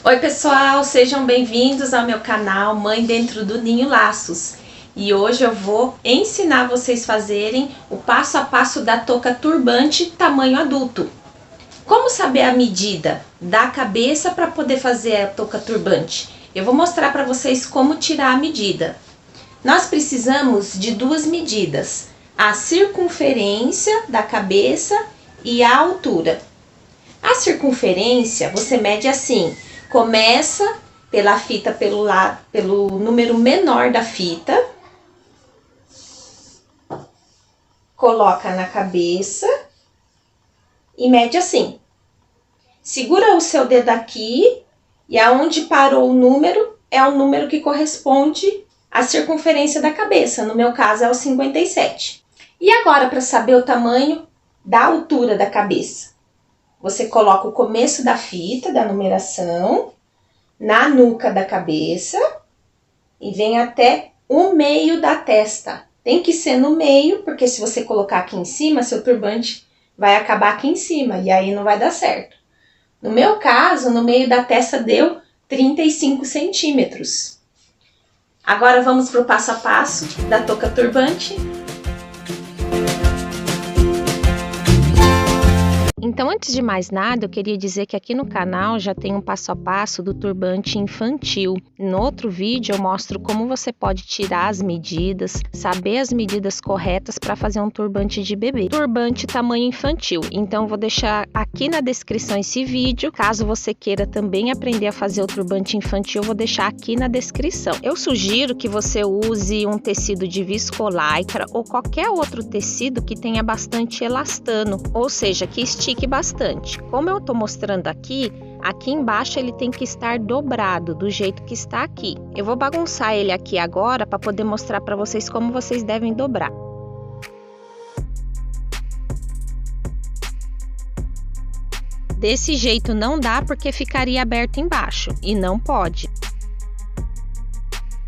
Oi pessoal, sejam bem-vindos ao meu canal Mãe Dentro do Ninho Laços. E hoje eu vou ensinar vocês a fazerem o passo a passo da touca turbante tamanho adulto. Como saber a medida da cabeça para poder fazer a touca turbante? Eu vou mostrar para vocês como tirar a medida. Nós precisamos de duas medidas, a circunferência da cabeça e a altura. A circunferência você mede assim. Começa pela fita pelo número menor da fita, coloca na cabeça e mede assim. Segura o seu dedo aqui e aonde parou o número é o número que corresponde à circunferência da cabeça. No meu caso é o 57. E agora, para saber o tamanho da altura da cabeça, você coloca o começo da fita, da numeração, na nuca da cabeça e vem até o meio da testa. Tem que ser no meio, porque se você colocar aqui em cima, seu turbante vai acabar aqui em cima e aí não vai dar certo. No meu caso, no meio da testa deu 35 centímetros. Agora vamos para o passo a passo da touca turbante. Então, antes de mais nada, eu queria dizer que aqui no canal já tem um passo a passo do turbante infantil. No outro vídeo eu mostro como você pode tirar as medidas, saber as medidas corretas para fazer um turbante de bebê. Turbante tamanho infantil. Então, eu vou deixar aqui na descrição esse vídeo. Caso você queira também aprender a fazer o turbante infantil, eu vou deixar aqui na descrição. Eu sugiro que você use um tecido de viscolaicra ou qualquer outro tecido que tenha bastante elastano, ou seja, que estique bastante. Como eu tô mostrando aqui embaixo ele tem que estar dobrado do jeito que está aqui. Eu vou bagunçar ele aqui agora para poder mostrar para vocês como vocês devem dobrar. Desse jeito não dá porque ficaria aberto embaixo e não pode.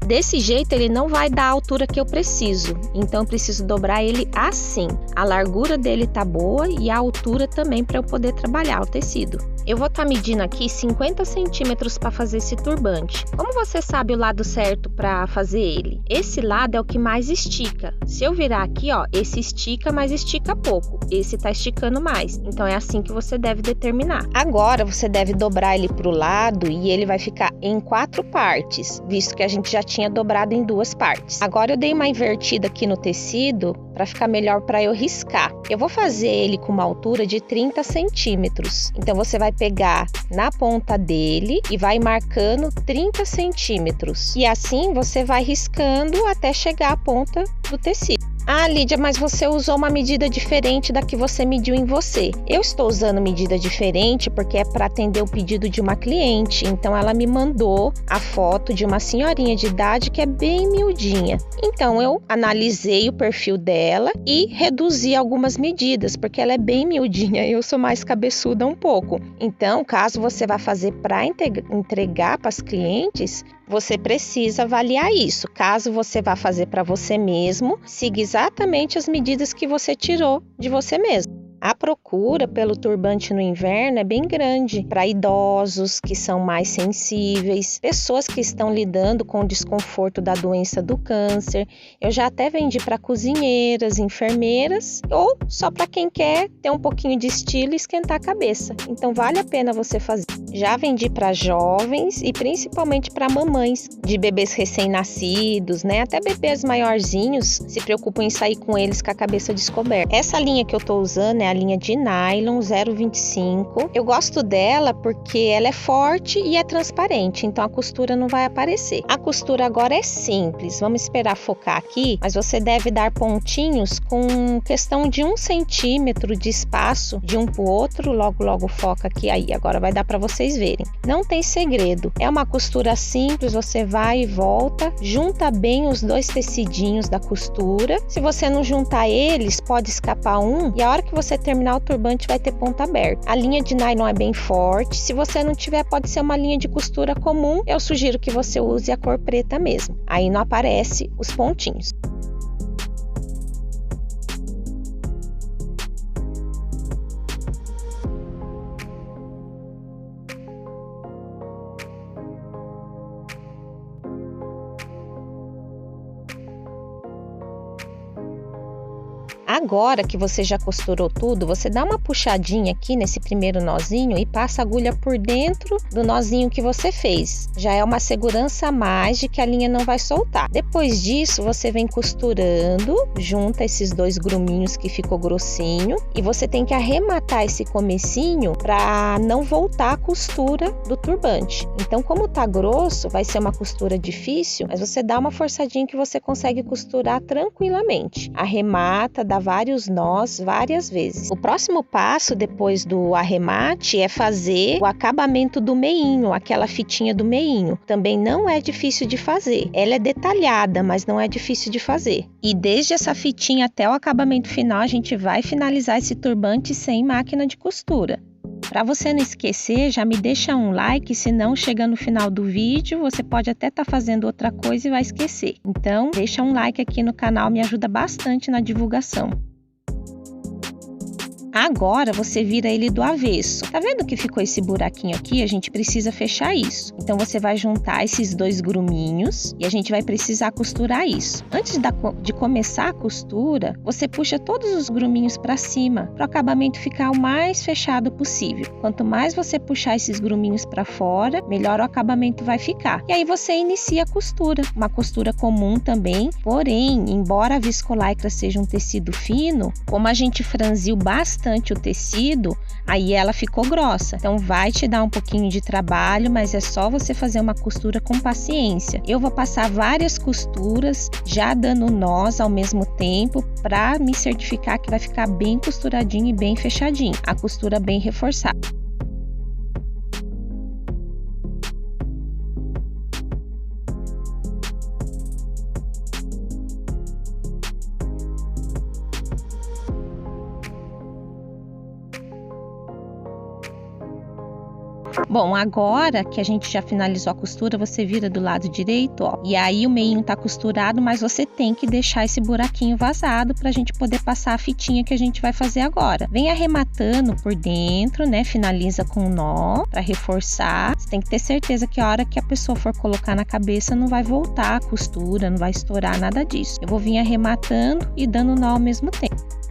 Desse jeito ele não vai dar a altura que eu preciso, então eu preciso dobrar ele assim. A largura dele tá boa e a altura também para eu poder trabalhar o tecido. Eu vou estar medindo aqui 50 centímetros para fazer esse turbante. Como você sabe o lado certo para fazer ele? Esse lado é o que mais estica. Se eu virar aqui, ó, esse estica, mas estica pouco. Esse tá esticando mais. Então é assim que você deve determinar. Agora você deve dobrar ele pro lado e ele vai ficar em 4 partes, visto que a gente já tinha dobrado em 2 partes. Agora eu dei uma invertida aqui no tecido para ficar melhor para eu riscar. Eu vou fazer ele com uma altura de 30 centímetros. Então você vai pegar na ponta dele e vai marcando 30 centímetros. E assim você vai riscando até chegar à ponta do tecido. Ah, Lídia, mas você usou uma medida diferente da que você mediu em você. Eu estou usando medida diferente porque é para atender o pedido de uma cliente. Então ela me mandou a foto de uma senhorinha de idade que é bem miudinha. Então eu analisei o perfil dela e reduzi algumas medidas, porque ela é bem miudinha e eu sou mais cabeçuda um pouco. Então, caso você vá fazer para entregar para as clientes, você precisa avaliar isso. Caso você vá fazer para você mesmo, siga exatamente as medidas que você tirou de você mesmo. A procura pelo turbante no inverno é bem grande para idosos que são mais sensíveis, pessoas que estão lidando com o desconforto da doença do câncer. Eu já até vendi para cozinheiras, enfermeiras ou só para quem quer ter um pouquinho de estilo e esquentar a cabeça. Então vale a pena você fazer. Já vendi para jovens e principalmente para mamães de bebês recém-nascidos, né? Até bebês maiorzinhos se preocupam em sair com eles com a cabeça descoberta. Essa linha que eu tô usando é a linha de nylon 0,25. Eu gosto dela porque ela é forte e é transparente, então a costura não vai aparecer. A costura agora é simples, vamos esperar focar aqui, mas você deve dar pontinhos com questão de 1 centímetro de espaço de um pro outro, logo foca aqui aí, agora vai dar para vocês verem. Não tem segredo, é uma costura simples, você vai e volta, junta bem os 2 tecidinhos da costura. Se você não juntar eles, pode escapar um e a hora que você terminar o turbante vai ter ponta aberta. A linha de nylon é bem forte, se você não tiver pode ser uma linha de costura comum, eu sugiro que você use a cor preta mesmo, aí não aparece os pontinhos. Agora que você já costurou tudo, você dá uma puxadinha aqui nesse primeiro nozinho e passa a agulha por dentro do nozinho que você fez. Já é uma segurança a mais de que a linha não vai soltar. Depois disso, você vem costurando, junta esses dois gruminhos que ficou grossinho e você tem que arrematar esse comecinho para não voltar a costura do turbante. Então, como tá grosso, vai ser uma costura difícil, mas você dá uma forçadinha que você consegue costurar tranquilamente. Arremata, dá vários nós várias vezes. O próximo passo depois do arremate é fazer o acabamento do meinho, aquela fitinha do meinho. Também não é difícil de fazer. Ela é detalhada, mas não é difícil de fazer. E desde essa fitinha até o acabamento final, a gente vai finalizar esse turbante sem máquina de costura. Para você não esquecer, já me deixa um like, senão chega no final do vídeo, você pode até estar fazendo outra coisa e vai esquecer. Então, deixa um like aqui no canal, me ajuda bastante na divulgação. Agora você vira ele do avesso. Tá vendo que ficou esse buraquinho aqui? A gente precisa fechar isso. Então você vai juntar esses dois gruminhos e a gente vai precisar costurar isso. Antes de começar a costura, você puxa todos os gruminhos para cima, para o acabamento ficar o mais fechado possível. Quanto mais você puxar esses gruminhos para fora, melhor o acabamento vai ficar. E aí você inicia a costura. Uma costura comum também, porém, embora a viscolaicra seja um tecido fino, como a gente franziu bastante o tecido, aí ela ficou grossa. Então vai te dar um pouquinho de trabalho, mas é só você fazer uma costura com paciência. Eu vou passar várias costuras, já dando nós ao mesmo tempo, para me certificar que vai ficar bem costuradinho e bem fechadinho. A costura bem reforçada. Bom, agora que a gente já finalizou a costura, você vira do lado direito, ó. E aí o meinho tá costurado, mas você tem que deixar esse buraquinho vazado pra gente poder passar a fitinha que a gente vai fazer agora. Vem arrematando por dentro, né? Finaliza com um nó pra reforçar. Você tem que ter certeza que a hora que a pessoa for colocar na cabeça não vai voltar a costura, não vai estourar nada disso. Eu vou vir arrematando e dando nó ao mesmo tempo.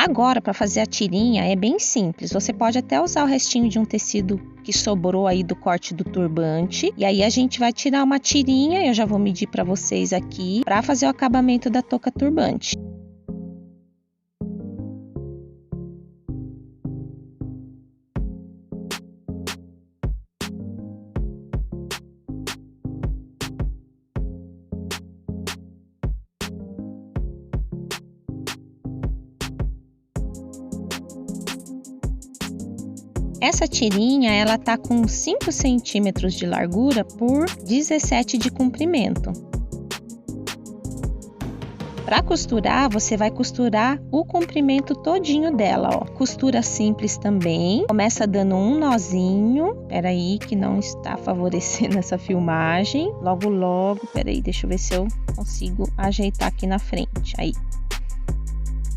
Agora, para fazer a tirinha é bem simples. Você pode até usar o restinho de um tecido que sobrou aí do corte do turbante. E aí a gente vai tirar uma tirinha, eu já vou medir para vocês aqui, para fazer o acabamento da touca turbante. Essa tirinha, ela tá com 5 centímetros de largura por 17 de comprimento. Para costurar, você vai costurar o comprimento todinho dela, ó. Costura simples também. Começa dando um nozinho. Peraí, que não está favorecendo essa filmagem. Logo, peraí, deixa eu ver se eu consigo ajeitar aqui na frente. Aí.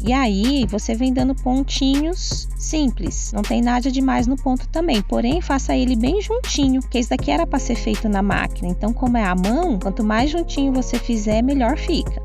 E aí, você vem dando pontinhos simples, não tem nada demais no ponto também, porém faça ele bem juntinho, porque isso daqui era para ser feito na máquina, então como é à mão, quanto mais juntinho você fizer, melhor fica.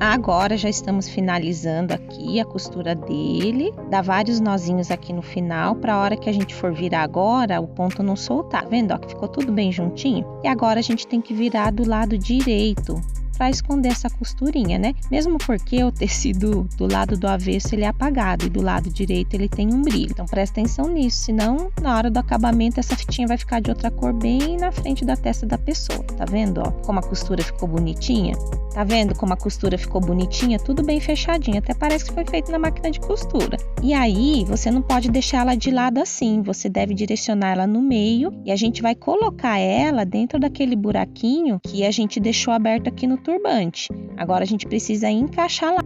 Agora já estamos finalizando aqui a costura dele, dá vários nozinhos aqui no final, para a hora que a gente for virar agora, o ponto não soltar, tá vendo? Ó, que ficou tudo bem juntinho. E agora a gente tem que virar do lado direito, para esconder essa costurinha, né? Mesmo porque o tecido do lado do avesso ele é apagado e do lado direito ele tem um brilho. Então presta atenção nisso, senão na hora do acabamento essa fitinha vai ficar de outra cor bem na frente da testa da pessoa. Tá vendo, ó? Como a costura ficou bonitinha? Tá vendo como a costura ficou bonitinha? Tudo bem fechadinho, até parece que foi feito na máquina de costura. E aí, você não pode deixar ela de lado assim, você deve direcionar ela no meio e a gente vai colocar ela dentro daquele buraquinho que a gente deixou aberto aqui no turbante. Agora a gente precisa encaixar lá.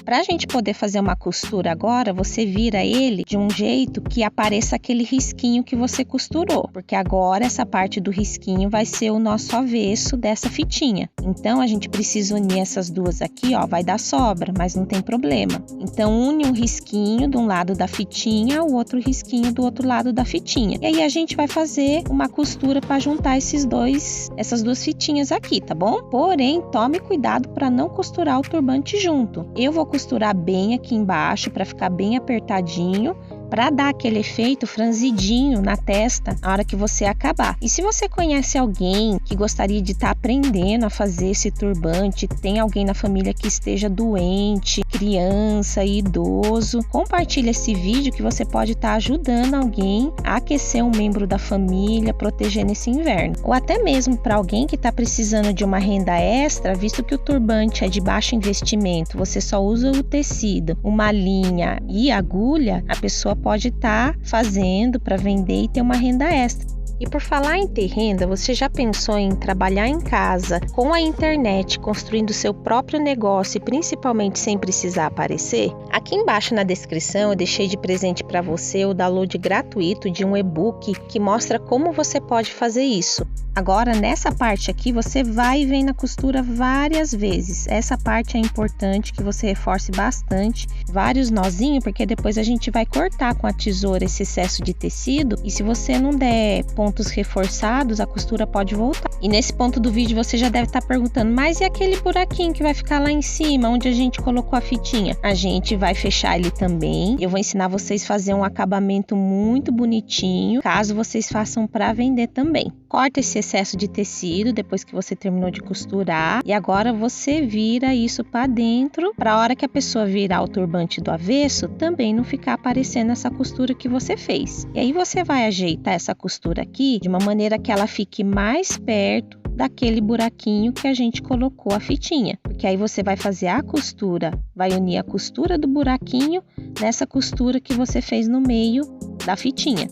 Para a gente poder fazer uma costura agora, você vira ele de um jeito que apareça aquele risquinho que você costurou, porque agora essa parte do risquinho vai ser o nosso avesso dessa fitinha. Então a gente precisa unir essas duas aqui, ó, vai dar sobra, mas não tem problema. Então une um risquinho de um lado da fitinha, o outro risquinho do outro lado da fitinha. E aí a gente vai fazer uma costura para juntar essas duas fitinhas aqui, tá bom? Porém, tome cuidado para não costurar o turbante junto. Eu vou costurar bem aqui embaixo para ficar bem apertadinho, para dar aquele efeito franzidinho na testa na hora que você acabar. E se você conhece alguém que gostaria de estar aprendendo a fazer esse turbante, tem alguém na família que esteja doente, criança, idoso, compartilhe esse vídeo que você pode estar ajudando alguém a aquecer um membro da família, proteger nesse inverno. Ou até mesmo para alguém que está precisando de uma renda extra, visto que o turbante é de baixo investimento, você só usa o tecido, uma linha e agulha, a pessoa pode estar fazendo para vender e ter uma renda extra. E por falar em ter renda, você já pensou em trabalhar em casa, com a internet, construindo seu próprio negócio e principalmente sem precisar aparecer? Aqui embaixo na descrição eu deixei de presente para você o download gratuito de um e-book que mostra como você pode fazer isso. Agora, nessa parte aqui, você vai e vem na costura várias vezes. Essa parte é importante que você reforce bastante, vários nozinhos, porque depois a gente vai cortar com a tesoura esse excesso de tecido e se você não der pontos reforçados, a costura pode voltar. E nesse ponto do vídeo você já deve estar perguntando, mas e aquele buraquinho que vai ficar lá em cima, onde a gente colocou a fitinha? A gente vai fechar ele também. Eu vou ensinar vocês a fazer um acabamento muito bonitinho, caso vocês façam para vender também. Corta esse excesso de tecido depois que você terminou de costurar e agora você vira isso para dentro para a hora que a pessoa virar o turbante do avesso também não ficar aparecendo essa costura que você fez. E aí você vai ajeitar essa costura aqui de uma maneira que ela fique mais perto daquele buraquinho que a gente colocou a fitinha, porque aí você vai fazer a costura, vai unir a costura do buraquinho nessa costura que você fez no meio da fitinha.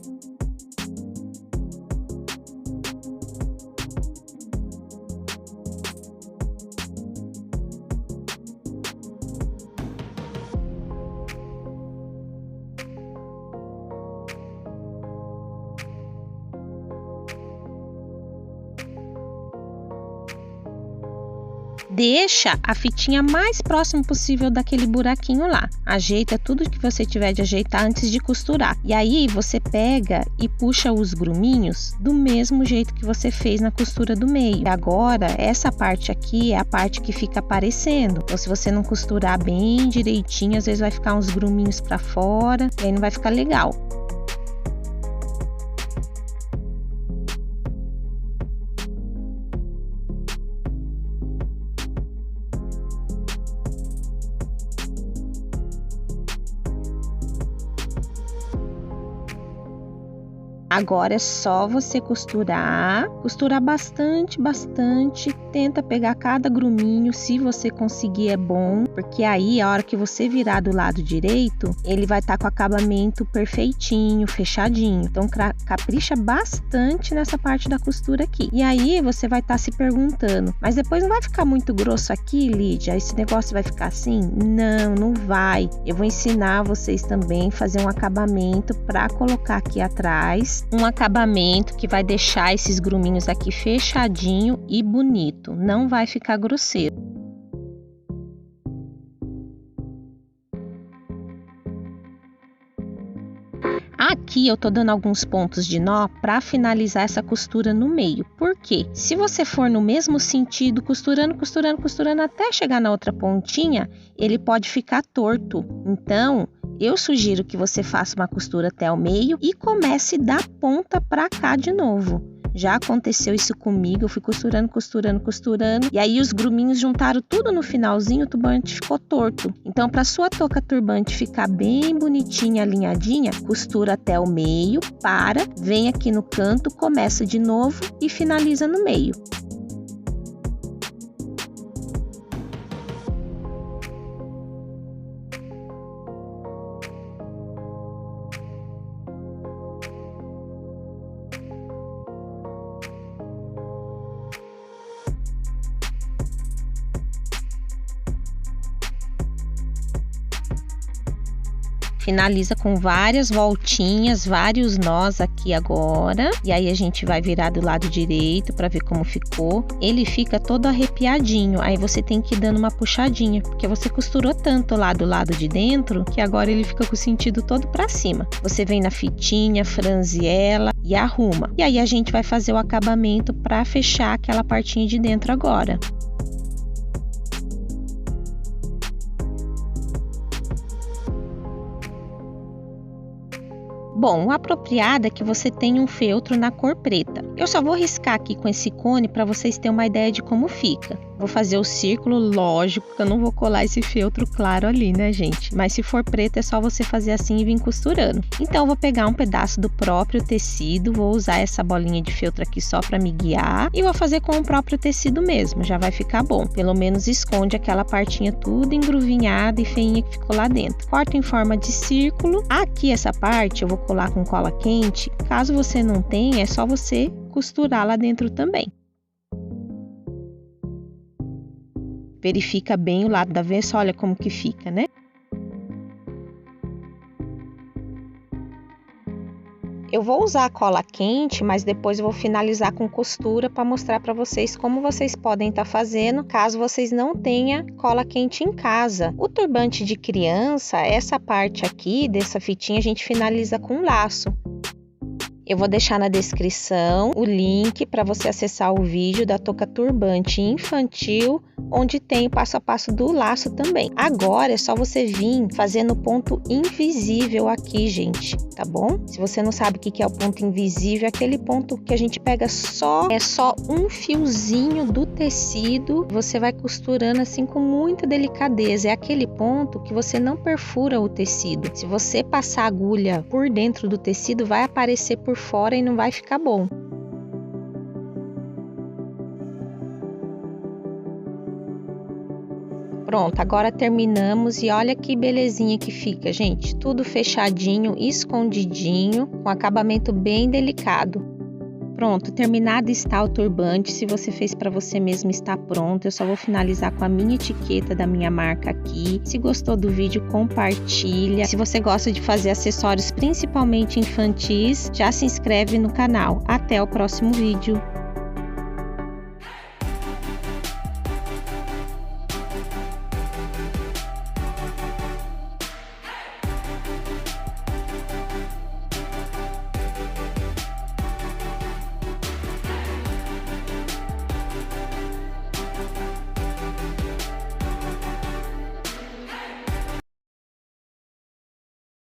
Deixa a fitinha mais próximo possível daquele buraquinho lá. Ajeita tudo que você tiver de ajeitar antes de costurar. E aí você pega e puxa os gruminhos do mesmo jeito que você fez na costura do meio. E agora, essa parte aqui é a parte que fica aparecendo. Então, se você não costurar bem direitinho, às vezes vai ficar uns gruminhos para fora e aí não vai ficar legal. Agora é só você costurar bastante, tenta pegar cada gruminho, se você conseguir é bom, porque aí a hora que você virar do lado direito, ele vai estar com o acabamento perfeitinho, fechadinho. Então capricha bastante nessa parte da costura aqui. E aí você vai estar se perguntando, mas depois não vai ficar muito grosso aqui, Lídia? Esse negócio vai ficar assim? Não, não vai. Eu vou ensinar vocês também a fazer um acabamento para colocar aqui atrás. Um acabamento que vai deixar esses gruminhos aqui fechadinho e bonito, não vai ficar grosseiro. Aqui eu tô dando alguns pontos de nó para finalizar essa costura no meio. Por quê? Se você for no mesmo sentido, costurando até chegar na outra pontinha, ele pode ficar torto. Então, eu sugiro que você faça uma costura até o meio e comece da ponta para cá de novo. Já aconteceu isso comigo, eu fui costurando, e aí os gruminhos juntaram tudo no finalzinho, o turbante ficou torto. Então, para sua touca turbante ficar bem bonitinha, alinhadinha, costura até o meio, vem aqui no canto, começa de novo e finaliza no meio. Finaliza com várias voltinhas, vários nós aqui agora. E aí a gente vai virar do lado direito para ver como ficou. Ele fica todo arrepiadinho, aí você tem que ir dando uma puxadinha, porque você costurou tanto lá do lado de dentro que agora ele fica com o sentido todo para cima. Você vem na fitinha, franze ela e arruma. E aí a gente vai fazer o acabamento para fechar aquela partinha de dentro agora. Bom, o apropriado é que você tenha um feltro na cor preta. Eu só vou riscar aqui com esse cone para vocês terem uma ideia de como fica. Vou fazer o círculo, lógico que eu não vou colar esse feltro claro ali, né, gente? Mas se for preto é só você fazer assim e vir costurando. Então eu vou pegar um pedaço do próprio tecido, vou usar essa bolinha de feltro aqui só para me guiar e vou fazer com o próprio tecido mesmo, já vai ficar bom. Pelo menos esconde aquela partinha tudo engruvinhada e feinha que ficou lá dentro. Corto em forma de círculo. Aqui essa parte eu vou colar com cola quente. Caso você não tenha, é só você costurar lá dentro também. Verifica bem o lado da avesso, olha como que fica, né? Eu vou usar a cola quente, mas depois eu vou finalizar com costura para mostrar para vocês como vocês podem estar fazendo caso vocês não tenham cola quente em casa. O turbante de criança, essa parte aqui dessa fitinha a gente finaliza com laço. Eu vou deixar na descrição o link para você acessar o vídeo da touca turbante infantil, onde tem o passo a passo do laço também. Agora é só você vir fazendo o ponto invisível aqui, gente, tá bom? Se você não sabe o que é o ponto invisível, é aquele ponto que a gente pega só um fiozinho do tecido, você vai costurando assim com muita delicadeza. É aquele ponto que você não perfura o tecido. Se você passar a agulha por dentro do tecido, vai aparecer por fora e não vai ficar bom. Pronto, agora terminamos e olha que belezinha que fica, gente. Tudo fechadinho, escondidinho, com acabamento bem delicado. Pronto, terminado está o turbante. Se você fez para você mesmo, está pronto. Eu só vou finalizar com a minha etiqueta da minha marca aqui. Se gostou do vídeo, compartilha. Se você gosta de fazer acessórios, principalmente infantis, já se inscreve no canal. Até o próximo vídeo.